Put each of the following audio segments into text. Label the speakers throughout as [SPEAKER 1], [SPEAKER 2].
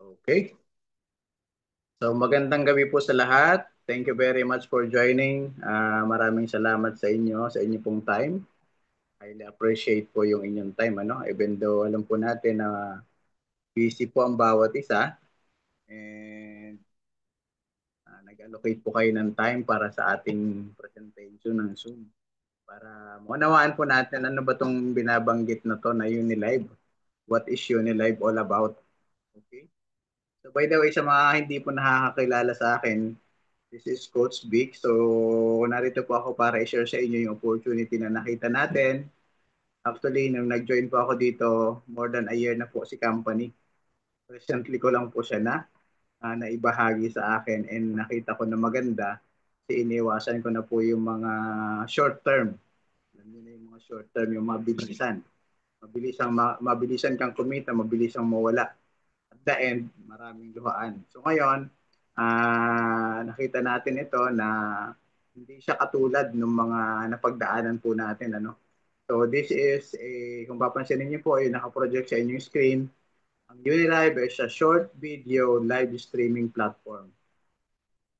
[SPEAKER 1] Okay. So magandang gabi po sa lahat. Thank you very much for joining. Maraming salamat sa inyo pong time. Highly appreciate po yung inyong time, ano? Even though alam po natin na busy po ang bawat isa and nag-allocate po kayo ng time para sa ating presentation ng Zoom. Para maunawaan po natin ano ba tong binabanggit na to na Unilive. What is Unilive all about? Okay? So by the way, sa mga hindi po nakakakilala sa akin, this is Coach Vic. So, narito po ako para i-share sa inyo yung opportunity na nakita natin. Actually, nung nag-join po ako dito, more than a year na po si company. Recently ko lang po siya naibahagi sa akin and nakita ko na maganda. Kasi iniwasan ko na po yung mga short term. Alam niyo na yung mga short term, yung mabilisan. Mabilisan kang kumita, mabilisang mawala. At the end, maraming luhaan. So ngayon, nakita natin ito na hindi siya katulad ng mga napagdaanan po natin. Ano? So this is, kung papansinin niyo po, yung nakaproject sa inyong screen, ang Unilive is a short video live streaming platform.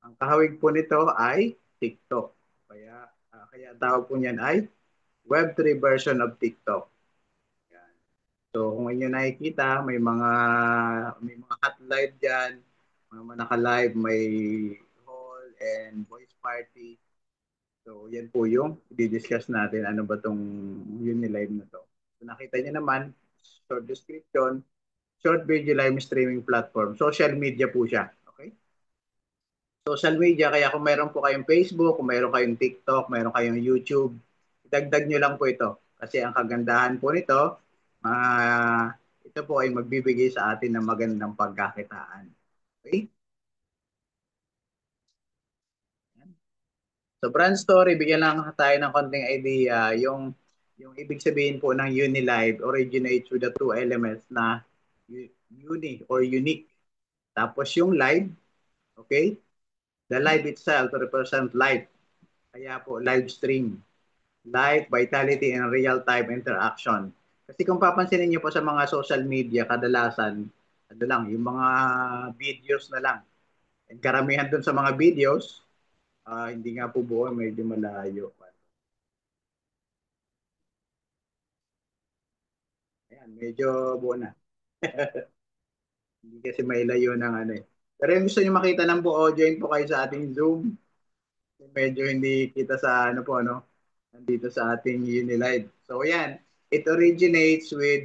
[SPEAKER 1] Ang kahawig po nito ay TikTok. Kaya tawag po niyan ay Web3 version of TikTok. Yan. So kung inyo nakikita, may mga hot live diyan, mga naka-live, may hall and voice party. So yan po yung i-discuss natin ano ba tong Unilive na to. So nakita niyo naman, short description, short video live streaming platform. Social media po siya. Okay? Social media, kaya kung meron po kayong Facebook, kung meron kayong TikTok, meron kayong YouTube, idagdag nyo lang po ito. Kasi ang kagandahan po nito, ito po ay magbibigay sa atin ng magandang pagkakitaan. Okay? So brand story, bigyan lang tayo ng konting idea. Yung ibig sabihin po ng Unilive originates with the two elements na uni or unique. Tapos yung live, okay? The live itself represent life. Kaya po live stream. Life, vitality, and real-time interaction. Kasi kung papansinin niyo po sa mga social media, kadalasan, ano lang, yung mga videos na lang. And karamihan dun sa mga videos, hindi nga po buo, medyo malayo. Ayan, medyo buo na. Hindi kasi may layo ng ano eh. Pero yung gusto niyo makita ng buo, join po kayo sa ating Zoom. Medyo hindi kita sa ano po, ano, nandito sa ating Unilive. So yan, it originates with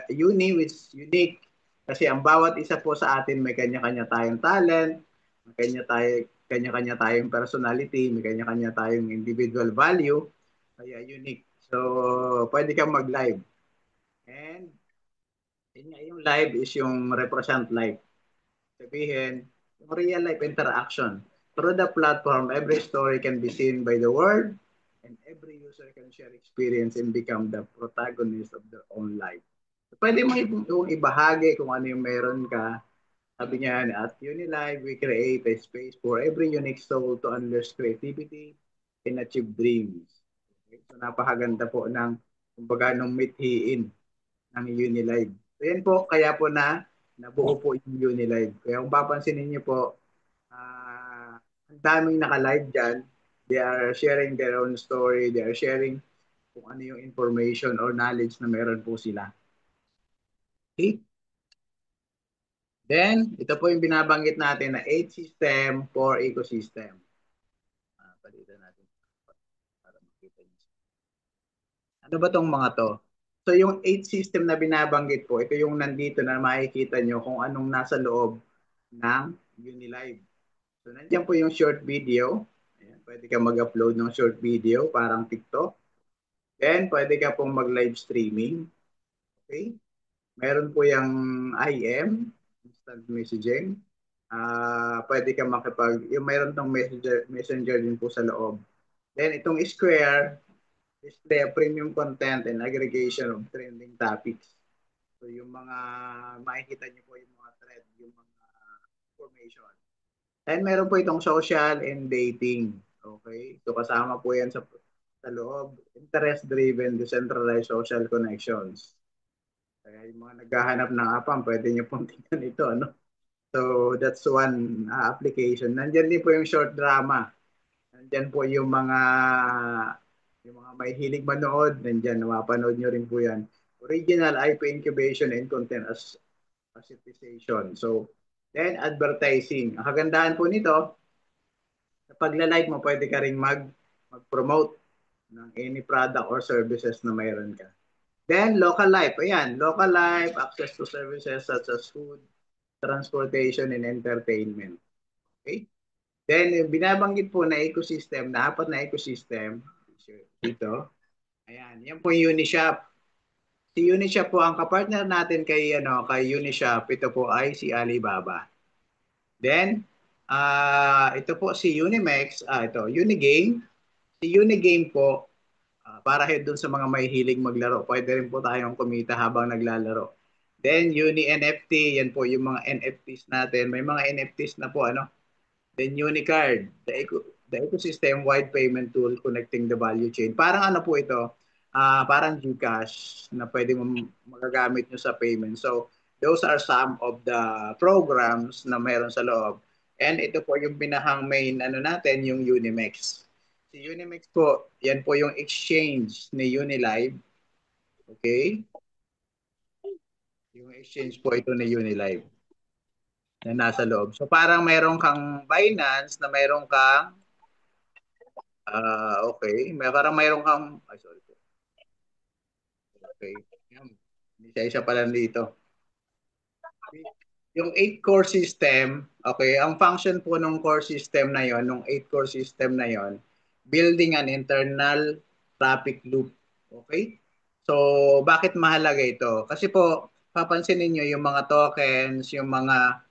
[SPEAKER 1] Uni, which is unique. Kasi ang bawat isa po sa atin may kanya-kanya tayong talent, may kanya-kanya tayong personality, may kanya-kanya tayong individual value, kaya unique. So, pwede kang mag-live. And yung live is yung represent live. Sabihin, yung real life interaction. Through the platform, every story can be seen by the world and every user can share experience and become the protagonist of their own life. So, pwede mo yung ibahagi kung ano yung meron ka. Sabi niya, at Unilive, we create a space for every unique soul to unleash creativity and achieve dreams. Okay? So, napakaganda po ng kumbaga nung mithiin ng Unilive. So yan po, kaya po nabuo po yung Unilive. Kaya kung papansinin niyo po, ang daming naka-live dyan. They are sharing their own story. They are sharing kung ano yung information or knowledge na meron po sila. Okay? Then, ito po yung binabanggit natin na 8 system for ecosystem. Palitan natin para makita niyo. Ano ba tong mga to? So yung 8 system na binabanggit po, ito yung nandito na makikita nyo kung anong nasa loob ng Unilive. So nandiyan po yung short video. Ayan, pwede ka mag-upload ng short video, parang TikTok. Then pwede ka pong mag-live streaming. Okay? Meron po yung IM, instant messaging. Pwede ka yung meron tong messenger din po sa loob. Then itong Square, display premium content and aggregation of trending topics. So yung mga makikita niyo po yung mga thread, yung mga information. And meron po itong social and dating. Okay? So kasama po yan sa loob. Interest-driven, decentralized social connections. Kaya yung mga naghahanap ng APAM, pwede nyo pong tingnan ito, ano? So, that's one application. Nandiyan din po yung short drama. Nandiyan po yung mga may hilig manood, nandiyan, mapanood nyo rin po yan. Original IP incubation and content assetization. So, then advertising. Ang kagandahan po nito, sa pagla-live mo, pwede ka rin mag-promote ng any product or services na mayroon ka. Then, local life. Ayan, local life, access to services such as food, transportation, and entertainment. Okay? Then, binabanggit po na ecosystem, na apat na ecosystem, dito. Ayan, yan po yung Unishop. Si Unishop po, ang kapartner natin kay Unishop, ito po ay si Alibaba. Then, ito po si Unimex, ito, Unigame. Si Unigame po, para doon sa mga may hilig maglaro, pwede rin po tayong kumita habang naglalaro. Then, Uni NFT, yan po yung mga NFTs natin. May mga NFTs na po, ano, then Unicard, the ecosystem-wide payment tool connecting the value chain. Parang ano po ito, parang GCash na pwede mo magagamit nyo sa payment. So, those are some of the programs na meron sa loob. And ito po yung pinahang main ano natin, yung Unimex. Si Unimex po, yan po yung exchange ni Unilive. Okay? Yung exchange po ito ni Unilive na nasa loob. So parang meron kang Binance na meron kang okay. Parang mayroon kang, ay sorry po. Okay. Yan. Isa-isa pa lang dito. Yung 8 core system, okay, ang function po ng core system na yon, ng 8 core system na yon, building an internal traffic loop. Okay? So, bakit mahalaga ito? Kasi po, papansinin niyo yung mga tokens, yung mga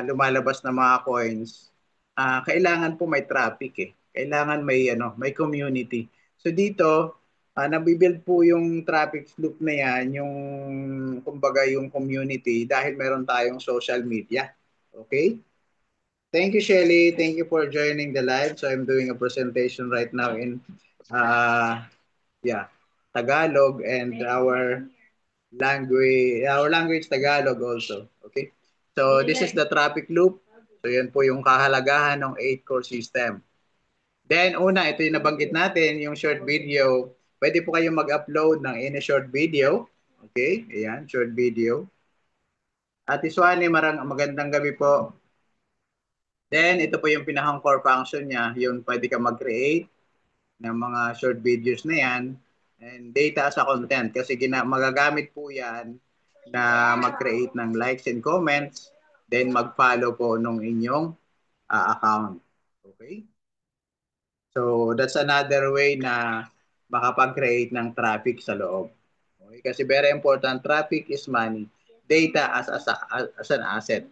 [SPEAKER 1] lumalabas na mga coins, kailangan po may traffic eh. Kailangan may community. So dito, nabibuild po yung traffic loop na yan, yung kumbaga yung community dahil meron tayong social media. Okay? Thank you, Shelly. Thank you for joining the live. So I'm doing a presentation right now in uh, yeah, Tagalog and our language Tagalog also. Okay? So this is the traffic loop. So yan po yung kahalagahan ng 8 core system. Then una, ito yung nabanggit natin, yung short video. Pwede po kayong mag-upload ng any short video. Okay? Ayan, short video. At Iswani, magandang gabi po. Then, ito po yung pinakang core function niya. Yung pwede ka mag-create ng mga short videos na yan and data sa content. Kasi magagamit po yan na mag-create ng likes and comments, then mag-follow po nung inyong account. Okay? So, that's another way na makapag-create ng traffic sa loob. Okay? Kasi very important, traffic is money. Data as an asset.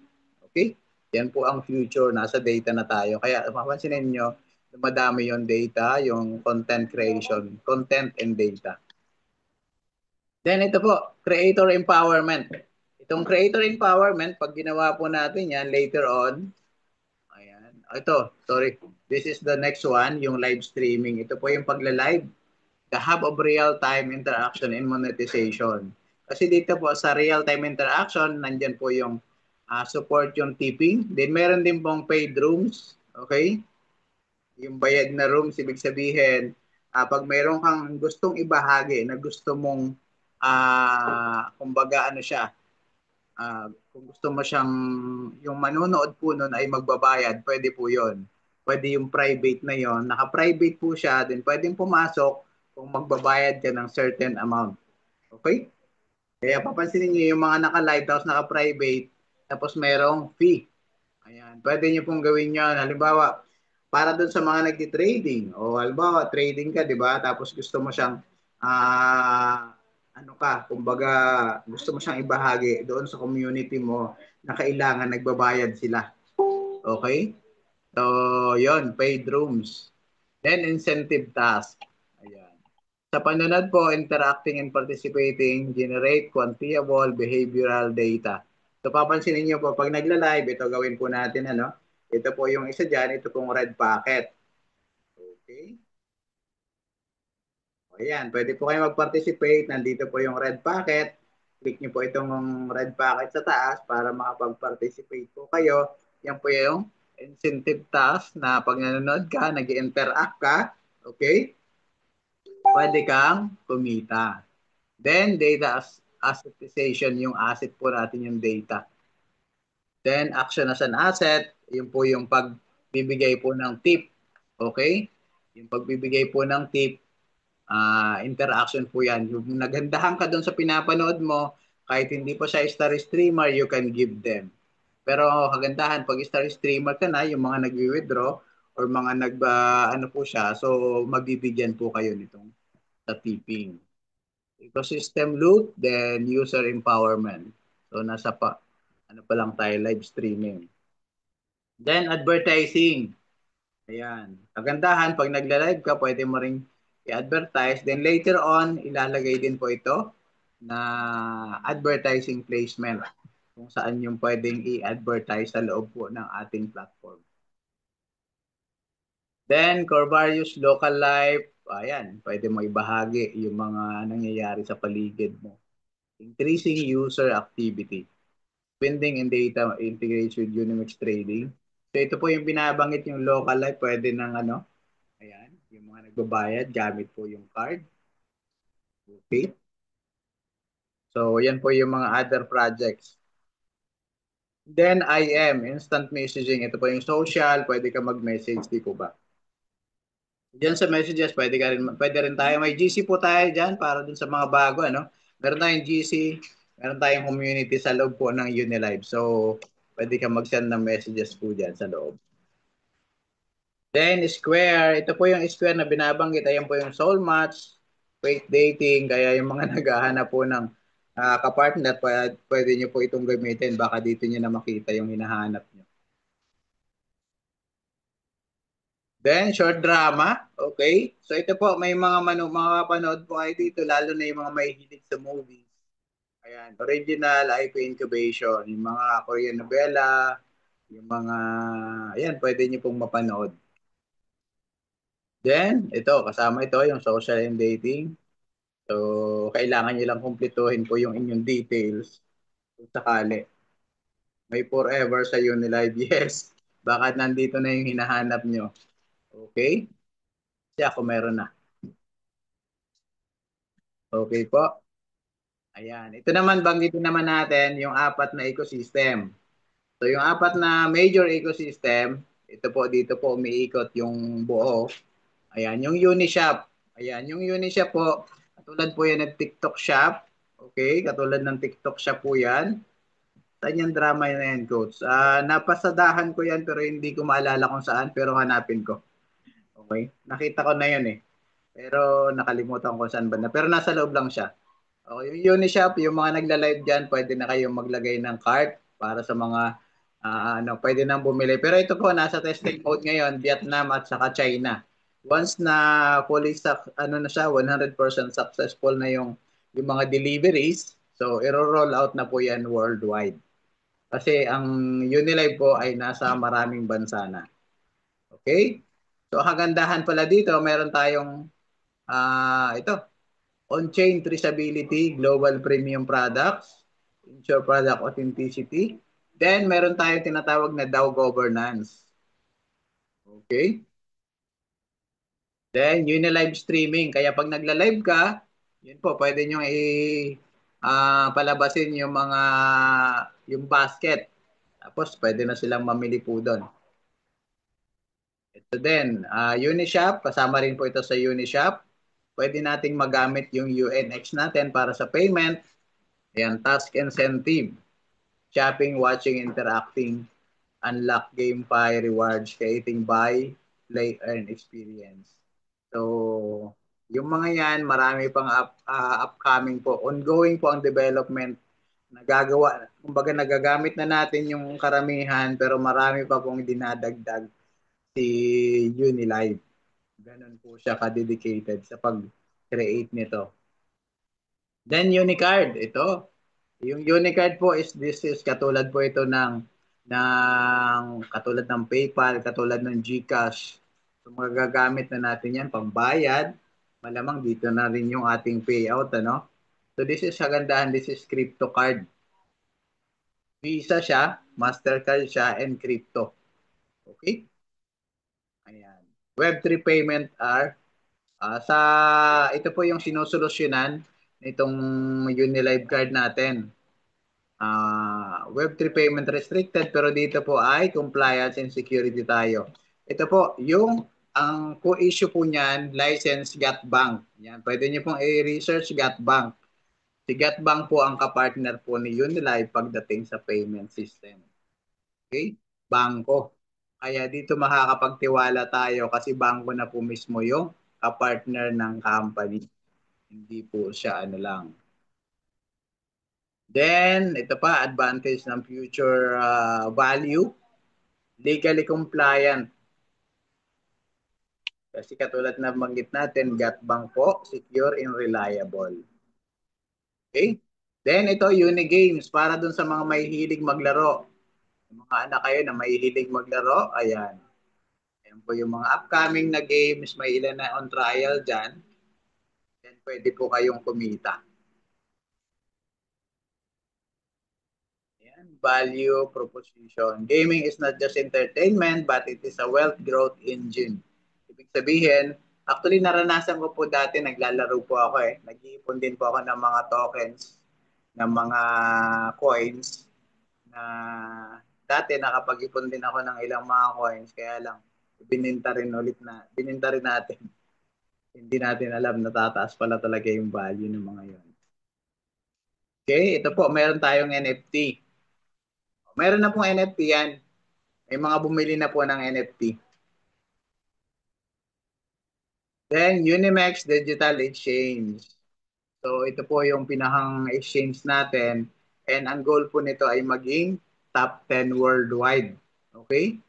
[SPEAKER 1] Okay? Yan po ang future, nasa data na tayo. Kaya mapapansin ninyo, madami yung data, yung content creation, content and data. Then ito po, creator empowerment. Itong creator empowerment, pag ginawa po natin yan later on, ayan. Ito, sorry. This is the next one, yung live streaming. Ito po yung pagla-live. The hub of real-time interaction and monetization. Kasi dito po sa real-time interaction, nandyan po yung support yung tipping. Then meron din pong paid rooms. Okay? Yung bayad na rooms, ibig sabihin, pag meron kang gustong ibahagi na gusto mong, kumbaga ano siya, kung gusto mo siyang, yung manonood po nun ay magbabayad, pwede po yon. Pwede yung private na yon. Naka-private po siya, then pwedeng pumasok kung magbabayad ka ng certain amount. Okay? Kaya papansinin niyo yung mga naka-live tapos naka-private, tapos merong fee. Ayan, pwede niyo pong gawin 'yon. Halimbawa, para doon sa mga nagti-trading o halimbawa trading ka, 'di ba? Tapos gusto mo siyang ano ka, kumbaga gusto mo siyang ibahagi doon sa community mo na kailangan nagbabayad sila. Okay? So, 'yon, paid rooms. Then incentive task. Ayan. Sa panonood po, interacting and participating, generate quantifiable behavioral data. So papansinin niyo po, pag nagla-live, ito gawin po natin, ano? Ito po yung isa dyan, ito pong red packet. Okay? O yan, pwede po kayo mag-participate. Nandito po yung red packet. I-click nyo po itong red packet sa taas para makapag-participate po kayo. Yan po yung incentive task na pag nanonood ka, nag-interact ka, okay? Pwede kang kumita. Then, data assetization, yung asset po natin yung data. Then, action as an asset, yun po yung pagbibigay po ng tip. Okay? Yung pagbibigay po ng tip, interaction po yan. Yung nagandahan ka doon sa pinapanood mo, kahit hindi pa siya star streamer, you can give them. Pero kagandahan, pag star streamer ka na, yung mga nag-withdraw or mga ano po siya, so mabibigyan po kayo nitong sa tipping. Ecosystem loop, then user empowerment. So nasa ano pa lang tayo, live streaming. Then advertising. Ayan. Kagandahan, pag nagla-live ka, pwede mo ring i-advertise. Then later on, ilalagay din po ito na advertising placement kung saan yung pwedeng i-advertise sa loob po ng ating platform. Then, Corvarius Local Life, ayan, pwede mo ibahagi yung mga nangyayari sa paligid mo. Increasing user activity. Spending and data integration with Unimix Trading. So ito po yung binabanggit yung local life, pwede ng ano, ayan, yung mga nagbabayad, gamit po yung card. Okay. So yan po yung mga other projects. Then IM, instant messaging. Ito po yung social, pwede ka mag-message, di po ba? Diyan sa messages, pwede rin tayo. May GC po tayo diyan para dun sa mga bago, ano? Meron tayong GC, meron tayong community sa loob po ng Unilive. So, pwede ka mag-send ng messages po diyan sa loob. Then, Square. Ito po yung Square na binabanggit. Ayan po yung soul match, fake dating. Kaya yung mga naghahanap po ng kapartner, pwede nyo po itong gamitin. Baka dito nyo na makita yung hinahanap nyo. Then, short drama. Okay. So, ito po, may mga panood po kayo dito, lalo na yung mga mahihilig sa movies. Ayan, original IP incubation, yung mga Korean novela, yung mga, ayan, pwede nyo pong mapanood. Then, ito, kasama ito, yung social and dating. So, kailangan nyo lang kumpletuhin po yung inyong details kung sakali. May forever sa Unilive, yes. Baka nandito na yung hinahanap nyo. Okay? Kasi ako meron na. Okay po. Ayan. Ito naman, banggitin naman natin yung apat na ecosystem. So, yung apat na major ecosystem, ito po, dito po umiikot yung buo. Ayan, yung Unishop. Ayan, yung Unishop po, katulad po yan ng TikTok Shop. Okay, katulad ng TikTok Shop po yan. Saan yung drama na yan, Coach? Napasadahan ko yan pero hindi ko maalala kung saan, pero hanapin ko. Okay, nakita ko na yun eh. Pero nakalimutan ko saan banda. Pero nasa loob lang siya. Okay, yung Unishop, yung mga nagla-live dyan, pwede na kayong maglagay ng cart para sa mga ano, pwede nang bumili. Pero ito po, nasa testing mode ngayon, Vietnam at saka China. Once na fully ano na siya, 100% successful na yung mga deliveries, so i-roll out na po yan worldwide. Kasi ang Unilive po ay nasa maraming bansa na. Okay? So ang kagandahan pala dito, meron tayong ito, on-chain traceability, global premium products, ensure product authenticity. Then, meron tayong tinatawag na DAO governance. Okay? Then, yun na live streaming. Kaya pag nagla-live ka, yun po, pwede nyo palabasin yung yung basket. Tapos, pwede na silang mamili po doon. Ito din, Unishop, kasama rin po ito sa Unishop. Pwede nating magamit yung UNX natin para sa payment. Ayan, task incentive, shopping, watching, interacting, unlock GameFi rewards, creating buy, play, earn experience. So, yung mga yan, marami pang upcoming po. Ongoing po ang development. Nagagawa, kumbaga nagagamit na natin yung karamihan pero marami pa pong dinadagdag si Unilive. Ganun po siya ka-dedicated sa pag-create nito. Then Unicard, ito. Yung Unicard po this is katulad po ito ng katulad ng PayPal, katulad ng GCash. So magagamit na natin yan pambayad. Malamang dito na rin yung ating payout, ano? So this is kagandahan, this is crypto card. Visa siya, Mastercard siya, and crypto. Okay? Ayan. Web3 payment are sa ito po yung sinusolusyonan nitong Unilive card natin. Web3 payment restricted pero dito po ay compliance and security tayo. Ito po yung ang co-issue po niyan, license GATBank. Yan, pwede niyo pong i-research GATBank. Si GATBank po ang kapartner po ni Unilive pagdating sa payment system. Okay? Bangko. Kaya dito makakapagtiwala tayo kasi bangko na po mismo yung kapartner ng company. Hindi po siya ano lang. Then, ito pa, advantage ng future value, legally compliant. Kasi katulad na banggit natin, GATBank po, secure and reliable. Okay? Then, ito, Unigames, para dun sa mga mahihilig maglaro. Yung mga anak kayo na mahihilig maglaro, ayan. Ayan po yung mga upcoming na games, may ilan na on trial dyan. Then, pwede po kayong kumita. Ayan, value proposition. Gaming is not just entertainment, but it is a wealth growth engine. Ibig sabihin, actually naranasan ko po dati, naglalaro po ako eh. Nag-iipon din po ako ng mga tokens, ng mga coins, na dati nakapag-ipon din ako ng ilang mga coins, kaya lang, bininta rin natin. Hindi natin alam na tataas pala talaga yung value ng mga yon. Okay, ito po, meron tayong NFT. Meron na pong NFT yan. May mga bumili na po ng NFT. Then, Unimex Digital Exchange. So, ito po yung pinakang exchange natin. And ang goal po nito ay maging top 10 worldwide. Okay?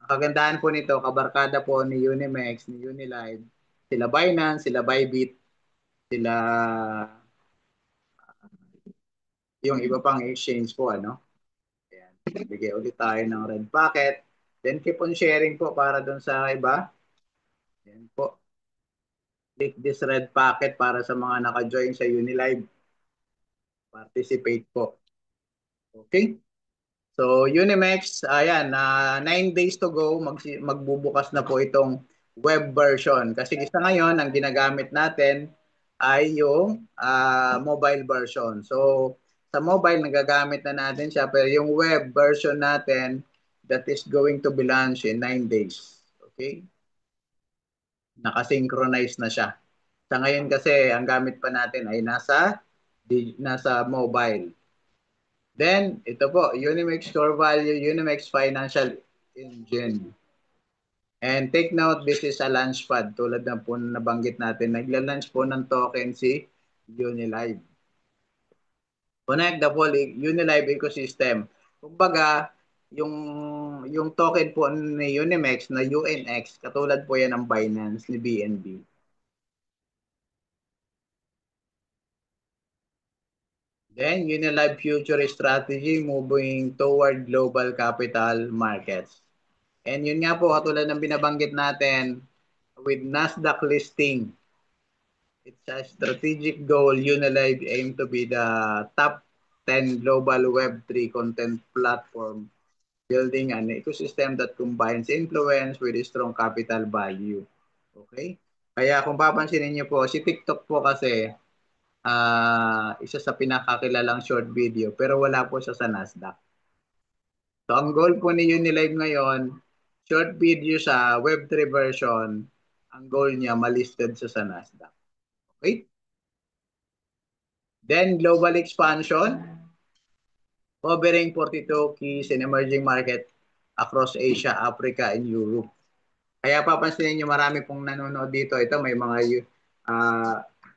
[SPEAKER 1] Ang kagandahan po nito, kabarkada po ni Unimex, ni Unilive, sila Binance, sila Bybit, sila yung iba pang exchange po, ano? Ayan. Bigay ulit tayo ng red packet. Then, keep on sharing po para dun sa iba. Ayan po. Click this red packet para sa mga naka-join sa Unilive. Participate po. Okay? So, Unimex, ayan, 9 days to go, magbubukas na po itong web version. Kasi isa ngayon, ang ginagamit natin ay yung mobile version. So, sa mobile, nagagamit na natin siya. Pero yung web version natin, that is going to be launched in 9 days. Okay? Nakasynchronize na siya. Sa ngayon kasi, ang gamit pa natin ay nasa mobile. Then, ito po, Unimex Core Value, Unimex Financial Engine. And take note, this is a launchpad. Tulad ng po nabanggit natin, nagla-launch po ng token si Unilive. Connect the whole Unilive ecosystem. Kumbaga, yung token po ni Unimex na UNX, katulad po yan ng Binance ni BNB. Then, Unilive future strategy moving toward global capital markets. And yun nga po, katulad ng binabanggit natin, with Nasdaq listing, it's a strategic goal. Unilive aim to be the top 10 global Web3 content platform, building an ecosystem that combines influence with strong capital value. Okay? Kaya kung papansinin niyo po, si TikTok po kasi, isa sa pinakakilalang short video, pero wala po siya sa Nasdaq. So, ang goal po ni Unilive ngayon, short video sa Web3 version, ang goal niya malisted sa Nasdaq. Okay? Then, global expansion, covering 42 keys in emerging market across Asia, Africa, and Europe. Kaya papansinin niyo marami pong nanonood dito. Ito may mga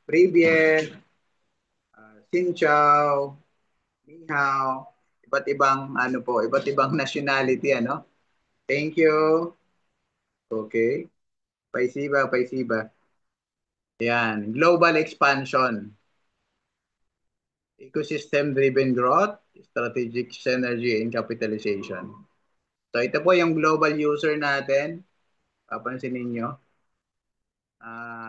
[SPEAKER 1] Privyet, Xin Chao, Ni Hao, iba't ibang ano po, iba't ibang nationality ano. Thank you. Okay. Paisiba, paisiba. Yan, global expansion, ecosystem-driven growth, strategic synergy and capitalization. So ito po yung global user natin. Papansinin nyo.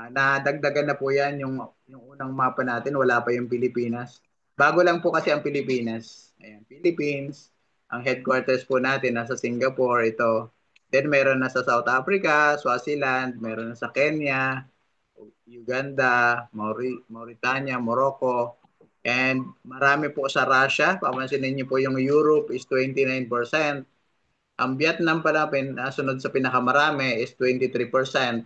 [SPEAKER 1] Nadagdagan na po yan yung unang mapa natin, wala pa yung Pilipinas. Bago lang po kasi ang Pilipinas. Ayan, Philippines, ang headquarters po natin nasa Singapore, ito. Then meron na sa South Africa, Swaziland, meron na sa Kenya, Uganda, Mauritania, Morocco, and marami po sa Russia. Papansinin niyo po yung Europe is 29%. Ang Vietnam pala, sunod sa pinakamarami is 23%,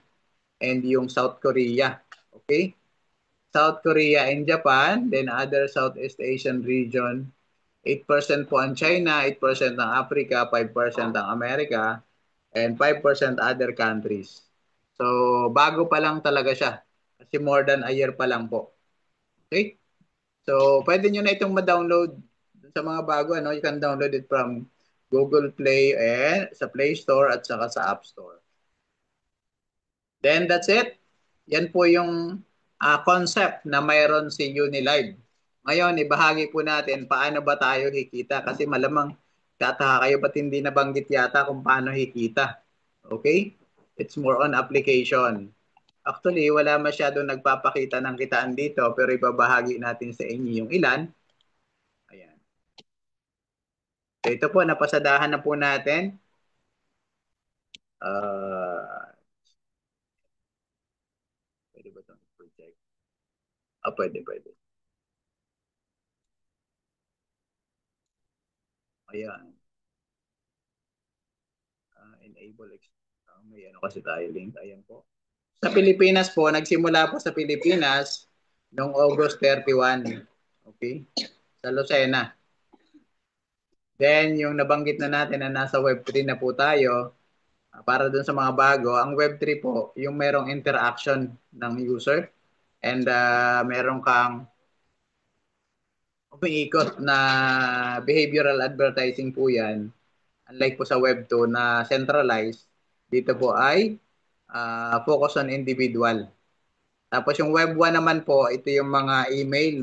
[SPEAKER 1] and yung South Korea. Okay? South Korea and Japan, then other Southeast Asian region, 8% po ang China, 8% ang Africa, 5% ang Amerika, and 5% other countries. So, bago pa lang talaga siya. Kasi more than a year pa lang po. Okay? So, pwede nyo na itong ma-download sa mga bago. Ano? You can download it from Google Play and sa Play Store at saka sa App Store. Then that's it. Yan po yung concept na mayroon si Unilive. Ngayon, ibahagi po natin paano ba tayo hikita kasi malamang tataka kayo ba't hindi nabanggit yata kung paano hikita. Okay? It's more on application. Actually, wala masyadong nagpapakita ng kitaan dito pero ibabahagi natin sa inyo yung ilan. Ayan. So ito po, napasadahan na po natin. Uh, Pwede ba itong project? Pwede. Ayan. May ano kasi tayo link. Ayan po. Sa Pilipinas po, nagsimula po sa Pilipinas noong August 31. Okay? Sa Lucena. Then, yung nabanggit na natin na nasa Web3 na po tayo, para dun sa mga bago, ang Web3 po, yung merong interaction ng user and meron kang umiikot na behavioral advertising po yan. Unlike po sa Web2 na centralized, dito po ay focus on individual. Tapos yung Web 1 naman po, ito yung mga email,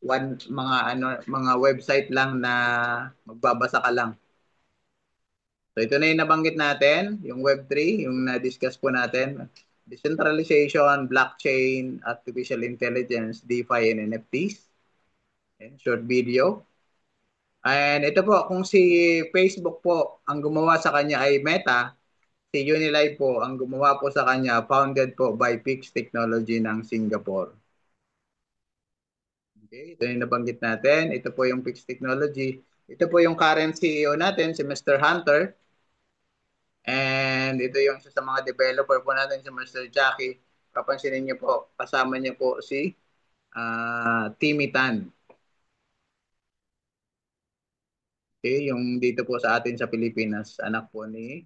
[SPEAKER 1] mga website lang na magbabasa ka lang. So ito na yung nabanggit natin, yung Web 3, yung na-discuss po natin. Decentralization, blockchain, artificial intelligence, DeFi, and NFTs. And short video. And ito po, kung si Facebook po, ang gumawa sa kanya ay Meta, si Unilive po, ang gumawa po sa kanya, founded po by Pix Technology ng Singapore. Okay, ito yung nabanggit natin. Ito po yung Pix Technology. Ito po yung current CEO natin, si Mr. Hunter. And ito yung isa sa mga developer po natin, si Mr. Jackie. Papansinin niyo po, kasama niyo po si Timmy Tan. Okay, yung dito po sa atin sa Pilipinas, anak po ni,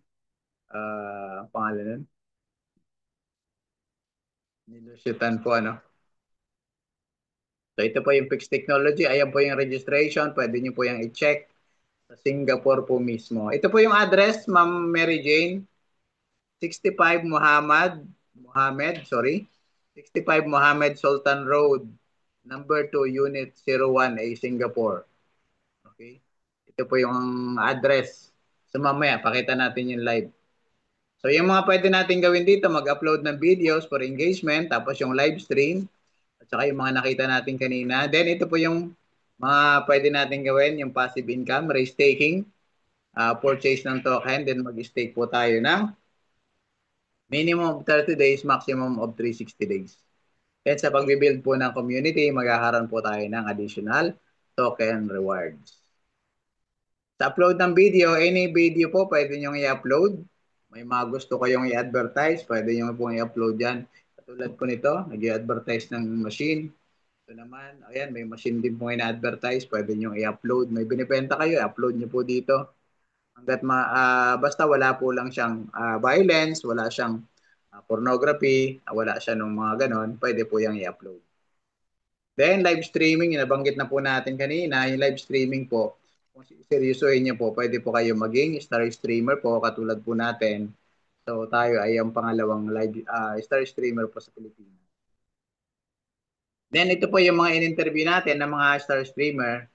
[SPEAKER 1] ang pangalan nun? Ni Lucio Tan po, ano? So ito po yung Pix Technology. Ayan po yung registration. Pwede niyo po yung i-check sa Singapore po mismo. Ito po yung address, Ma'am Mary Jane. 65 65 Mohammed Sultan Road, number 2, Unit 01A, Singapore. Okay? Ito po yung address. So mamaya, pakita natin yung live. So yung mga pwede natin gawin dito, mag-upload ng videos for engagement, tapos yung live stream, at saka yung mga nakita natin kanina. Then ito po yung mga pwede natin gawin, yung passive income, raise staking, purchase ng token, then mag-stake po tayo ng minimum of 30 days, maximum of 360 days. At sa pagbibuild po ng community, magkakaroon po tayo ng additional token rewards. Sa upload ng video, any video po, pwede nyo i-upload. May mga gusto kayong i-advertise, pwede nyo pong i-upload yan. Katulad po nito, nag-i-advertise ng machine. Ito naman, ayan, may machine din po ina-advertise, pwede nyo i-upload. May binibenta kayo, i-upload nyo po dito. Basta wala po lang siyang violence, wala siyang pornography, wala siya ng mga ganon, pwede po yung i-upload. Then live streaming, nabanggit na po natin kanina, yung live streaming po, kung seryosohin niyo po, pwede po kayo maging star streamer po, katulad po natin. So tayo ay ang pangalawang live star streamer po sa Pilipinas. Then ito po yung mga in-interview natin ng mga star streamer.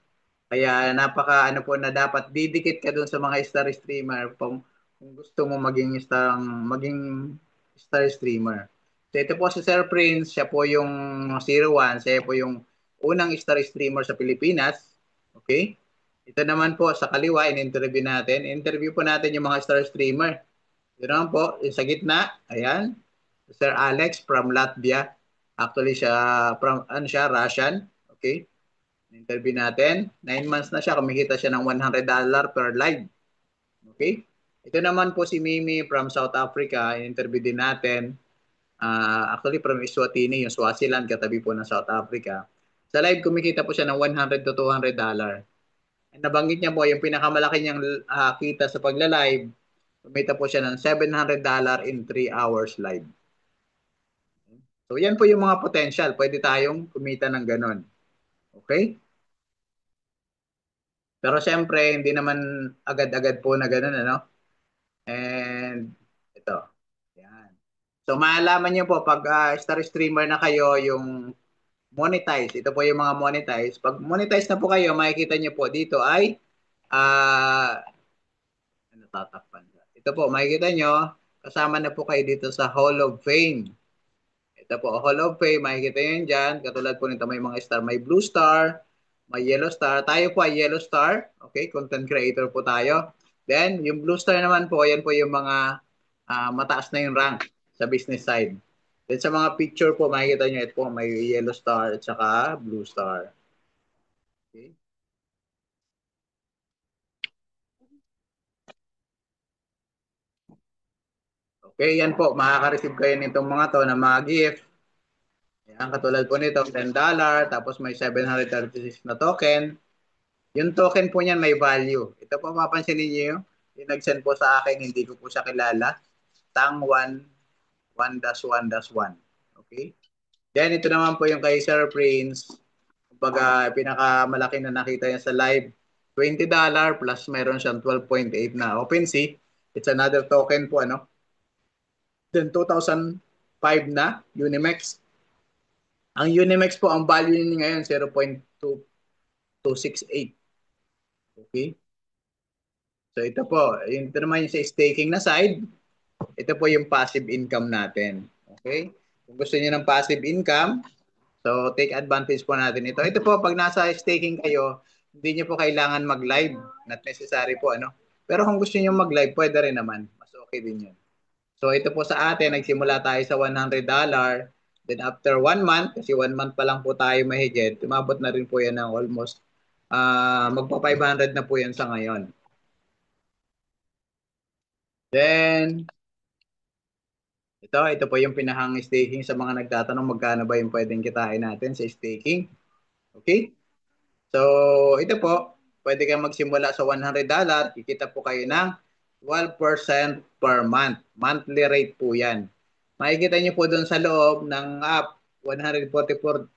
[SPEAKER 1] Kaya napaka ano po na dapat didikit ka dun sa mga star streamer kung gusto mo maging star streamer. So ito po si Sir Prince, siya po yung 01, siya po yung unang star streamer sa Pilipinas. Okay? Ito naman po sa kaliwa, in-interview natin. Interview po natin yung mga star streamer. Ito naman po, yung sa gitna, ayan, Sir Alex from Latvia. Actually, siya, from, ano siya, Russian. Okay? Interview natin. 9 months na siya, kumikita siya ng $100 per live. Okay? Ito naman po si Mimi from South Africa. Interview din natin. Actually, from Eswatini, yung Swaziland, katabi po ng South Africa. Sa live, kumikita po siya ng $100 to $200. And nabanggit niya po, yung pinakamalaki niyang kita sa pagla-live, kumita po siya ng $700 in 3 hours live. So, yan po yung mga potential. Pwede tayong kumita ng ganon. Okay? Pero siyempre, hindi naman agad-agad po na ganon, ano? And ito. Yan. So, maalaman niyo po, pag star streamer na kayo, yung monetize. Ito po yung mga monetize. Pag monetize na po kayo, makikita niyo po dito ay ano tatakpan. Ito po, makikita niyo, kasama na po kayo dito sa Hall of Fame. Ito po, Hall of Fame, makikita nyo yun dyan. Katulad po nito, may mga star, may blue star, may yellow star. Tayo po ay yellow star. Okay, content creator po tayo. Then, yung blue star naman po, yan po yung mga mataas na yung rank sa business side. Then sa mga picture po, makikita nyo ito po, may yellow star at saka blue star. Okay. Okay, yan po, makaka-receive kayo nitong mga to na mga gift. Yan, katulad po nito, $10, tapos may 736 na token. Yung token po niyan may value. Ito po mapapansin niyo yung nag-send po sa akin, hindi ko po siya kilala. Tang 1, 1-1-1. Okay? Then ito naman po yung kay Sir Prince. Kumbaga, pinakamalaki na nakita niya sa live. $20 plus meron siyang 12.8 na OpenSea. It's another token po, ano? Then 2005 na Unimex. Ang Unimex po, ang value niya ngayon 0.2268. Okay? So ito po, ito naman yung sa staking na side, ito po yung passive income natin. Okay? Kung gusto niyo ng passive income, so take advantage po natin ito. Ito po, pag nasa staking kayo, hindi niyo po kailangan mag-live. Not necessary po, ano? Pero kung gusto niyo mag-live, pwede rin naman. Mas okay din yun. So ito po sa atin, nagsimula tayo sa $100. Then after 1 month, kasi 1 month pa lang po tayo mahigit, tumabot na rin po yan ng almost magpa 500 na po yan sa ngayon. Then, ito po yung pinahang staking sa mga nagtatanong magkano ba yung pwedeng kitain natin sa staking. Okay? So, ito po, pwede kayong magsimula sa $100, kikita po kayo ng 12% per month. Monthly rate po yan. Makikita nyo po doon sa loob ng app, 144%.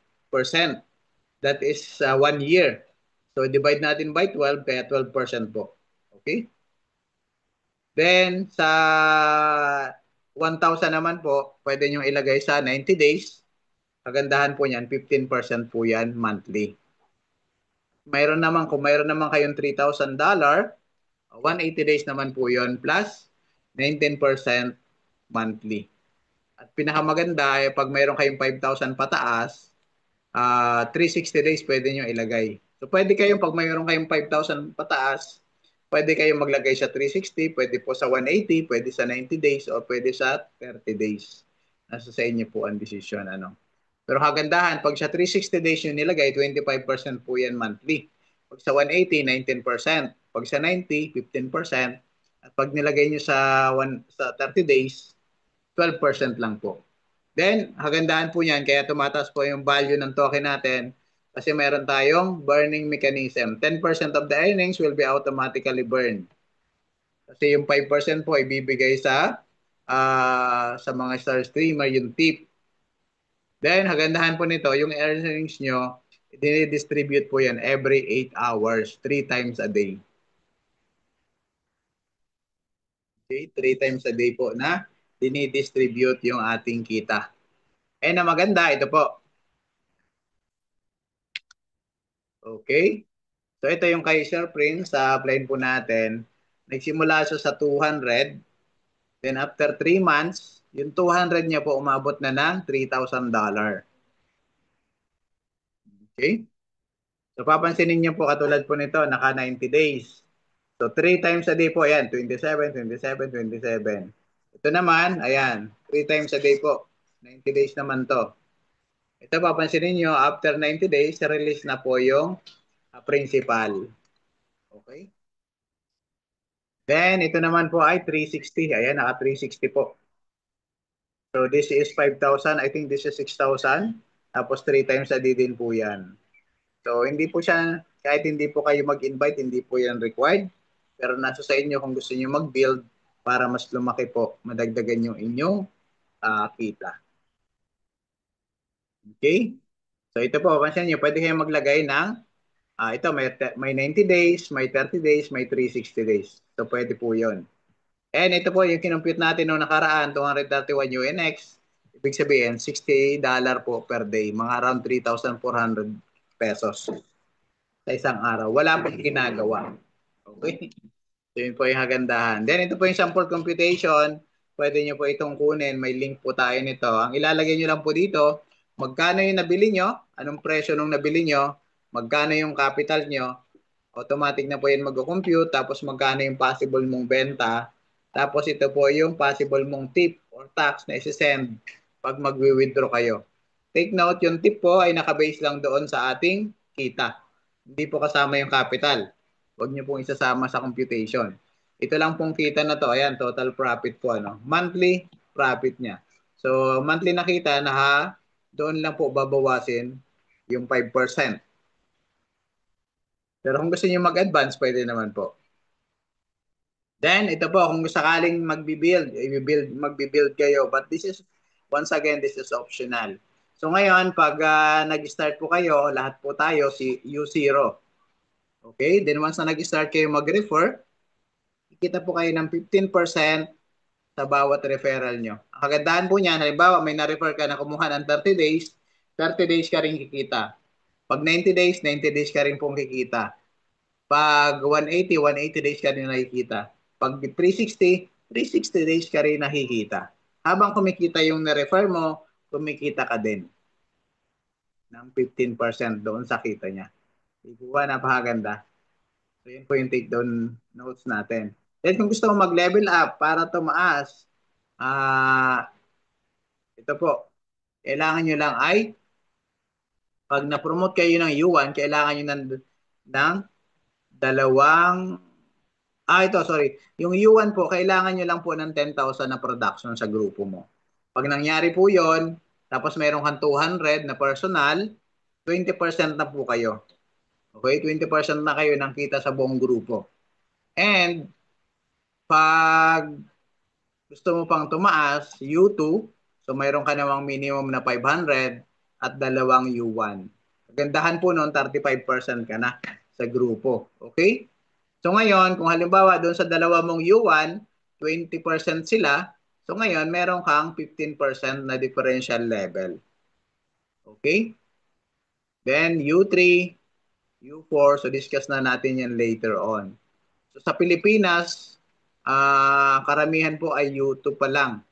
[SPEAKER 1] That is 1 year. So, divide natin by 12, kaya 12% po. Okay? Then, sa 1,000 naman po, pwede nyo ilagay sa 90 days. Kagandahan po niyan, 15% po yan monthly. Mayroon naman, kung mayroon naman kayong $3,000, 180 days naman po yon plus 19% monthly. At pinakamaganda ay pag mayroon kayong 5,000 pataas, 360 days pwede nyo ilagay. So pwede kayong pag mayroon kayong 5,000 pataas, pwede kayong maglagay sa 360, pwede po sa 180, pwede sa 90 days, o pwede sa 30 days. Nasa sa inyo po ang decision. Ano. Pero kagandahan, pag sa 360 days yung nilagay, 25% po yan monthly. Pag sa 180, 19%. Pag sa 90, 15%. At pag nilagay nyo sa 30 days, 12% lang po. Then, kagandahan po niyan, kaya tumataas po yung value ng token natin kasi meron tayong burning mechanism. 10% of the earnings will be automatically burned. Kasi yung 5% po ibibigay sa mga star streamer, yung tip. Then, kagandahan po nito, yung earnings nyo, i-distribute po yan every 8 hours, 3 times a day. Okay, 3 times a day po na dinidistribute yung ating kita. Eh na maganda, ito po. Okay? So ito yung kay Sir Prince, sa upline po natin. Nagsimula siya sa 200, then after 3 months, yung 200 niya po umabot na ng $3,000. Okay? So papansinin niyo po katulad po nito, naka 90 days. So 3 times a day po, ayan, 27, 27, 27. Ito naman, ayan, 3 times a day po. 90 days naman to. Ito papansinin niyo, after 90 days, release na po yung principal. Okay? Then, ito naman po ay 360. Ayan, naka 360 po. So, this is 5,000. I think this is 6,000. Tapos, 3 times a day din po yan. So, hindi po siya, kahit hindi po kayo mag-invite, hindi po yan required. Pero nasa sa inyo kung gusto niyo mag-build para mas lumaki po, madagdagan yung inyong kita. Okay? So, ito po, pansin niyo, pwede kayong maglagay ng, ito, may 90 days, may 30 days, may 360 days. So, pwede po yun. And ito po yung kinompute natin noong nakaraan, 231 UNX. Ibig sabihin, $60 po per day. Mga around 3,400 pesos sa isang araw. Wala pong ginagawa. Okay? So yun po yung hagandahan. Then ito po yung sample computation. Pwede nyo po itong kunin. May link po tayo nito. Ang ilalagay nyo lang po dito, magkano yung nabili nyo, anong presyo nung nabili nyo, magkano yung capital nyo, automatic na po yun mag-compute, tapos magkano yung possible mong benta, tapos ito po yung possible mong tip or tax na isi-send pag mag-withdraw kayo. Take note, yung tip po ay nakabase lang doon sa ating kita. Hindi po kasama yung capital. Huwag niyo pong isasama sa computation. Ito lang pong kita na to, ayan, total profit po, ano? Monthly profit niya. So, monthly na kita na doon lang po babawasin yung 5%. Pero kung gusto niyo mag-advance, pwede naman po. Then, ito po, kung sakaling magbi-build kayo. But this is, once again, this is optional. So ngayon, pag nag-start po kayo, lahat po tayo, si U0. Okay? Then once na nag-start kayo mag-refer, kikita po kayo ng 15% sa bawat referral nyo. Ang kagandahan po niyan, halimbawa may na-refer ka na kumuha ng 30 days, 30 days ka rin kikita. Pag 90 days, 90 days ka rin pong kikita. Pag 180, 180 days ka rin nakikita. Pag 360, 360 days ka rin nakikita. Habang kumikita yung na-refer mo, kumikita ka din ng 15% doon sa kita niya. Ikuha, napakaganda. So, yun po yung take down notes natin. Then, kung gusto mo mag-level up para tumaas, ito po, kailangan nyo lang ay, pag na-promote kayo ng U1, kailangan nyo ng dalawang ito, sorry. Yung U1 po, kailangan nyo lang po ng 10,000 na production sa grupo mo. Pag nangyari po yon, tapos meron kang 200 na personal, 20% na po kayo. Okay? 20% na kayo ng kita sa buong grupo. And, pag gusto mo pang tumaas, U2, so mayroon ka namang minimum na 500 at dalawang U1. Gandahan po noon, 35% ka na sa grupo. Okay? So ngayon, kung halimbawa doon sa dalawa mong U1, 20% sila, so ngayon meron kang 15% na differential level. Okay? Then U3, U4, so discuss na natin yan later on. So sa Pilipinas, karamihan po ay U2 pa lang.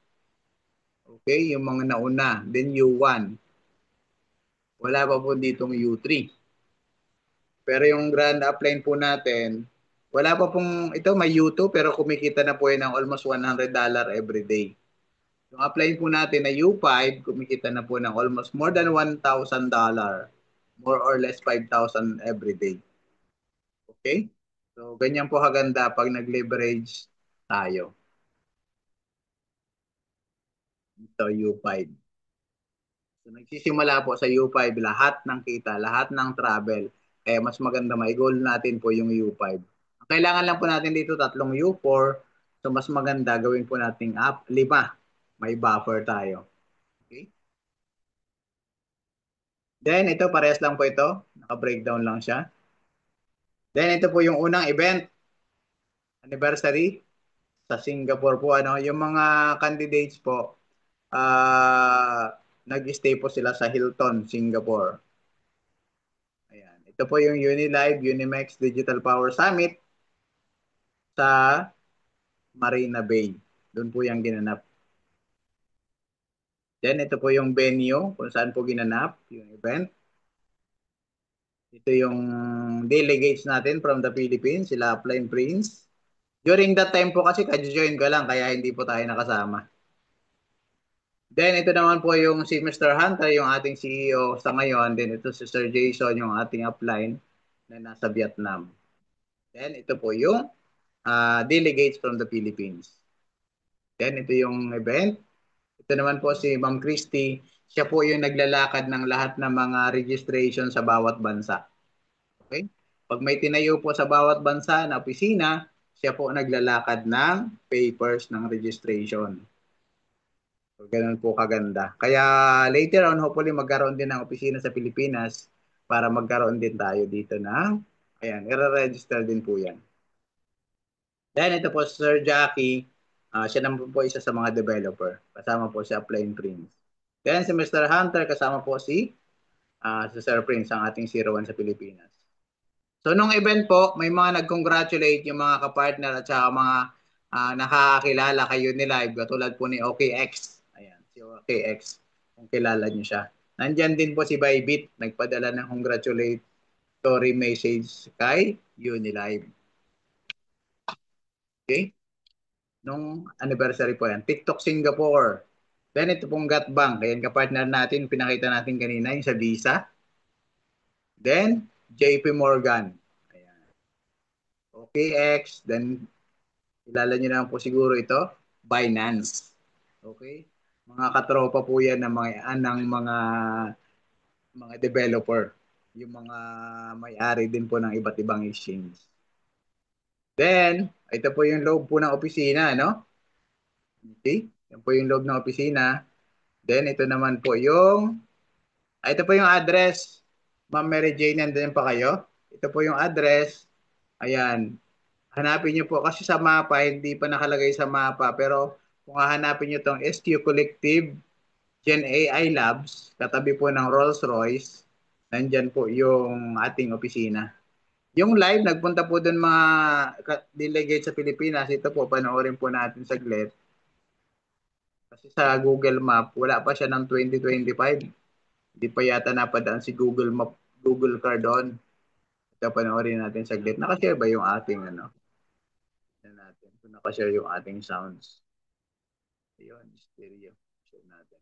[SPEAKER 1] Okay? Yung mga nauna. Then U1. Wala pa po ditong U3. Pero yung grand upline po natin, wala pa pong, ito may U2 pero kumikita na po yan ng almost $100 every day. Yung upline po natin na U5, kumikita na po ng almost more than $1,000. More or less 5,000 every day. Okay? So, ganyan po kaganda pag nag-leverage tayo. Ito, U5. So, nagsisimula po sa U5, lahat ng kita, lahat ng travel. Kaya mas maganda, may goal natin po yung U5. Kailangan lang po natin dito tatlong U4. So, mas maganda gawin po nating 5. May buffer tayo. Okay? Then, ito, parehas lang po ito. Naka-breakdown lang siya. Then, ito po yung unang event. Anniversary sa Singapore po. Yung mga candidates po, nag-stay po sila sa Hilton, Singapore. Ayan. Ito po yung Unilive Unimex Digital Power Summit sa Marina Bay. Doon po yung ginanap. Then ito po yung venue kung saan po ginanap yung event. Ito yung delegates natin from the Philippines, sila Flying Prince. During that time po kasi ka-join ko lang kaya hindi po tayo nakasama. Then ito naman po yung si Mr. Hunter, yung ating CEO sa ngayon. Then ito si Sir Jason, yung ating upline na nasa Vietnam. Then ito po yung delegates from the Philippines. Then ito yung event. Ito naman po si Ma'am Christy. Siya po yung naglalakad ng lahat ng mga registration sa bawat bansa. Okay? Pag may tinayo po sa bawat bansa na opisina, siya po naglalakad ng papers ng registration. So, ganun po kaganda. Kaya later on, hopefully magkaroon din ng opisina sa Pilipinas para magkaroon din tayo dito ng, ayan, i-register din po yan. Then ito po Sir Jackie, siya naman po isa sa mga developer. Kasama po si Flying Prince. Then si Mr. Hunter, kasama po si Sir Prince, ang ating 01 sa Pilipinas. So nung event po, may mga nag-congratulate yung mga kapartner at saka mga nakakakilala kayo ni Live, katulad po ni OKX. Ayan, si OKX, kung kilala niyo siya. Nandyan din po si Bybit, nagpadala ng congratulatory message kay Unilive. Okay? Nung anniversary po yan. TikTok Singapore. Then ito pong GotBank. Ayan, kapartner natin, pinakita natin kanina, yung sa Visa. Then, JP Morgan. Ayan. OKX. Then, kilala nyo naman po siguro ito, Binance. Okay? Mga katropa po yan ng mga developer. Yung mga may-ari din po ng iba't ibang exchange. Then, ito po yung loob po ng opisina, no? Okay? Yan po yung loob ng opisina. Then, ito naman po yung, ito po yung address. Ma'am Mary Jane, nandiyan pa kayo? Ito po yung address. Ayan. Hanapin nyo po kasi sa mapa, hindi pa nakalagay sa mapa. Pero kung hahanapin nyo itong SQ Collective Gen AI Labs, katabi po ng Rolls-Royce, nandyan po yung ating opisina. Yung live, nagpunta po doon mga delegate sa Pilipinas. Ito po, panoorin po natin saglit. Kasi sa Google Map, wala pa siya ng 2025. Hindi pa yata napadaan si Google Map, Google Car doon. Ito, panoorin natin saglit. Nakashare ba yung ating ano? Natin. Kung nakashare yung ating sounds. Ayun, stereo. Share natin.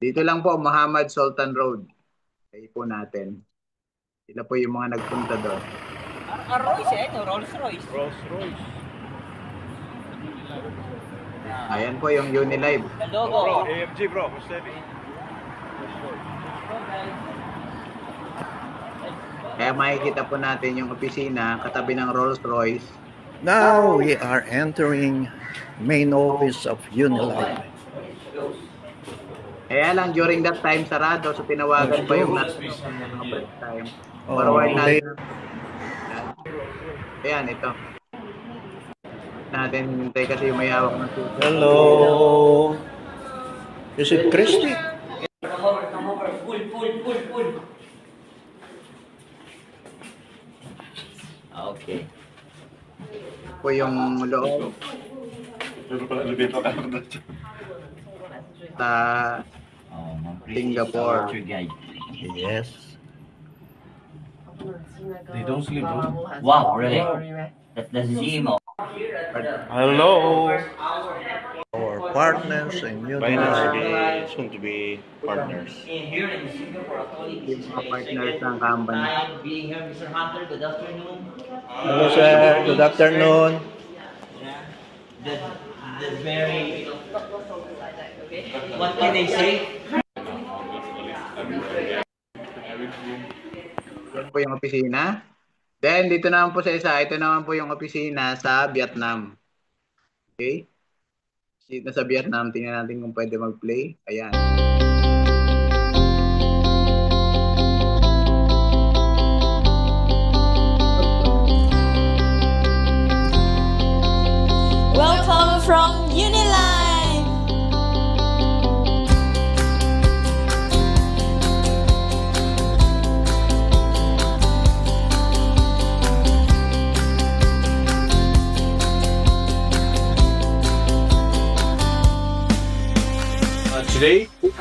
[SPEAKER 1] Dito lang po, Muhammad Sultan Road. Kaya po natin. Sila po yung mga nagpunta doon.
[SPEAKER 2] Royce eh, Rolls Royce.
[SPEAKER 3] Rolls Royce.
[SPEAKER 1] Ayan po yung Unilive.
[SPEAKER 2] The logo.
[SPEAKER 3] Bro, AMG bro, Mercedes.
[SPEAKER 1] Kaya makikita po natin yung opisina katabi ng Rolls Royce.
[SPEAKER 4] Now we are entering main office of Unilive.
[SPEAKER 1] Kaya lang during that time sarado, so tinawagan pa yung last time. Forward natin. Ayan, ito. Natin hintay kasi yung may hawak ng susunod.
[SPEAKER 4] Hello. Is it Christy?
[SPEAKER 2] Come over. Pull. Okay.
[SPEAKER 1] Po yung loob sa Singapore.
[SPEAKER 4] Yes.
[SPEAKER 3] They don't sleep, bro.
[SPEAKER 2] Wow, really? That's the Zemo.
[SPEAKER 3] Hello.
[SPEAKER 4] Our partners in Unilive.
[SPEAKER 3] Soon to be partners.
[SPEAKER 2] Here in Singapore, actually,
[SPEAKER 1] Yung mga partners ng company.
[SPEAKER 2] being here, Mr. Hunter, good afternoon.
[SPEAKER 4] Hello sir, good afternoon.
[SPEAKER 2] The very, what can I say?
[SPEAKER 1] Yan po yung opisina. Then, dito naman po sa isa, ito naman po yung opisina sa Vietnam. Okay? Dito sa Vietnam, tingnan natin kung pwede mag-play. Ayan.
[SPEAKER 5] Welcome from Unilive.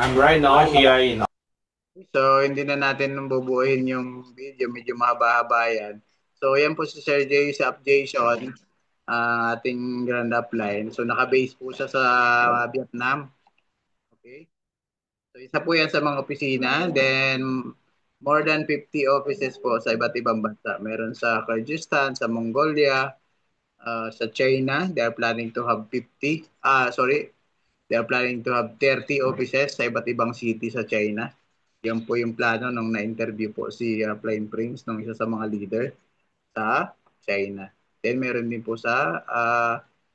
[SPEAKER 3] I'm right now here in.
[SPEAKER 1] So, hindi na natin bubuuin yung video. Medyo mahaba-haba yan. So, yan po si Sir Jay sa Upjason, ating grand upline. So, naka-base po siya sa Vietnam. Okay? So, isa po yan sa mga opisina. Then, more than 50 offices po sa iba't ibang bansa. Meron sa Kyrgyzstan, sa Mongolia, sa China. They are planning to have 50. They are planning to have 30 offices sa iba't ibang city sa China. Yan po yung plano nung na-interview po si Flying Prince, nung isa sa mga leader sa China. Then meron din po sa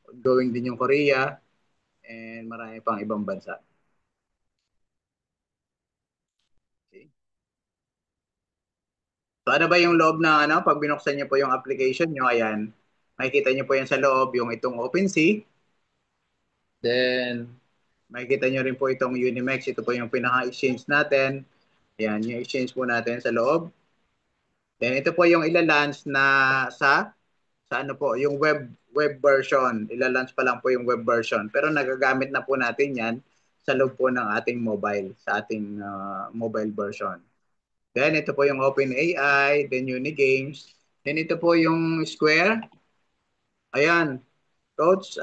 [SPEAKER 1] ongoing din yung Korea and marami pang ibang bansa. Okay. So ano ba yung loob ng ano? Pag binuksan niyo po yung application niyo, ayan, makikita niyo po yan sa loob, yung itong OpenSea. Then makikita niyo rin po itong Unimex. Ito po yung pinaka-exchange natin. Ayan, yung exchange po natin sa loob. Then ito po yung ilalunch na sa ano po, yung web version. Ilalunch pa lang po yung web version. Pero nagagamit na po natin 'yan sa loob po ng ating mobile, sa ating mobile version. Then ito po yung OpenAI, then Unigames. Then ito po yung Square. Ayan. Coach,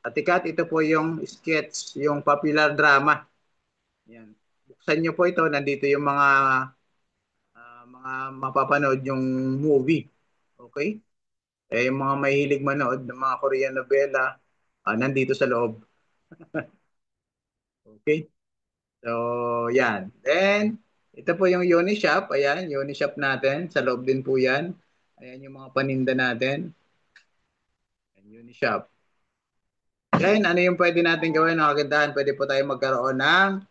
[SPEAKER 1] Atikat, ito po yung sketch, yung popular drama. Ayan. Buksan nyo po ito, nandito yung mga mapapanood yung movie. Okay? Eh, yung mga mahilig manood ng mga Korean novela, nandito sa loob. Okay? So, yan. Then, ito po yung Unishop. Ayan, Unishop natin. Sa loob din po yan. Ayan yung mga paninda natin. Ayan, Unishop. Then, ano yung pwede natin gawin? Ang kagandahan, pwede po tayo magkaroon ng...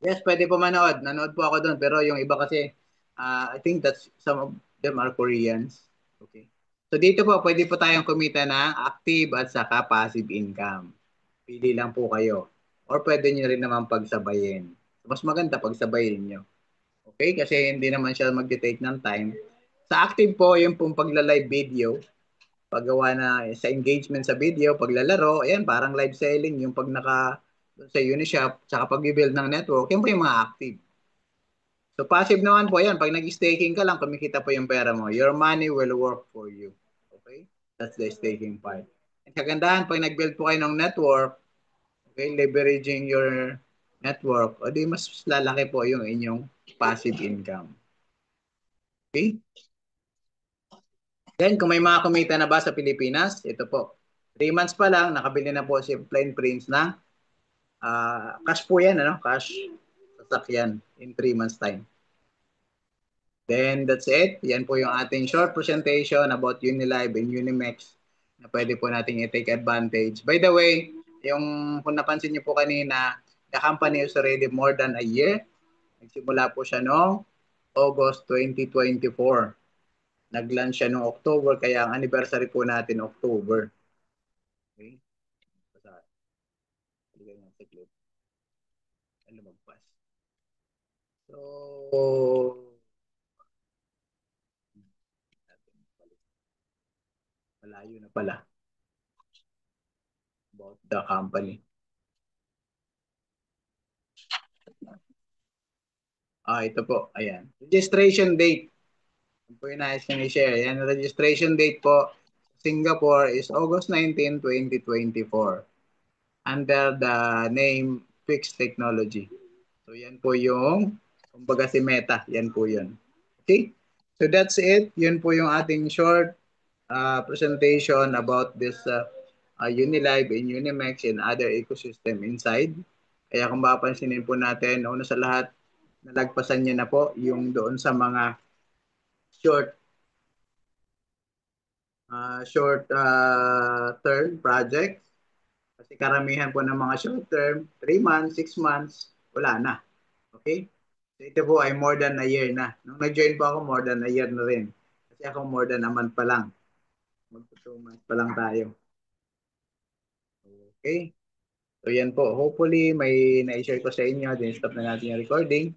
[SPEAKER 1] Yes, pwede po manood. Nanood po ako doon. Pero yung iba kasi, I think that's some of them are Koreans. Okay. So dito po, pwede po tayong kumita ng active at saka passive income. Pili lang po kayo. Or pwede nyo rin naman pagsabayin. Mas maganda pagsabayin nyo. Okay? Kasi hindi naman siya mag-take ng time. Sa active po, yung pong pagla-live video, paggawa na sa engagement sa video, paglalaro, ayan, parang live selling, yung pag sa Unishop, saka pag-build ng network, yan po yung mga active. So passive naman po yan, pag nag-staking ka lang, kumikita po yung pera mo. Your money will work for you. Okay? That's the staking part. Ang kagandahan, pag nag-build po kayo ng network, okay, leveraging your network, o di mas lalaki po yung inyong passive income. Okay? Then, kung may mga kumita na ba sa Pilipinas, ito po. 3 months pa lang, nakabili na po si Plain Prince na cash po yan, ano? Cash sasakyan in 3 months time. Then, that's it. Yan po yung ating short presentation about Unilive and Unimex na pwede po natin i-take advantage. By the way, yung kung napansin niyo po kanina, the company is already more than a year. Nagsimula po siya noong August 2024. Nag-launch siya noong October, kaya ang anniversary po natin October. Okay? Lumagpas. So, malayo na pala about the company. Ito po. Ayan. Registration date. Ito po yung nais kong i-share. Ayan, registration date po Singapore is August 19, 2024 under the name Fixed Technology. So, yan po yung kumbaga si Meta. Yan po yun. Okay? So, that's it. Yun po yung ating short presentation about this Unilive and Unimex and other ecosystem inside. Kaya kung mapapansinin po natin, una sa lahat, nalagpasan niya na po yung doon sa mga short term projects. Kasi karamihan po ng mga short term, 3 months, 6 months, wala na. Okay? So ito po ay more than a year na. Nung nag-join po ako, more than a year na rin. Kasi ako more than a month pa lang. Mag-2 months pa lang tayo. Okay? So yan po. Hopefully may na-share ko sa inyo. Then stop na natin yung recording.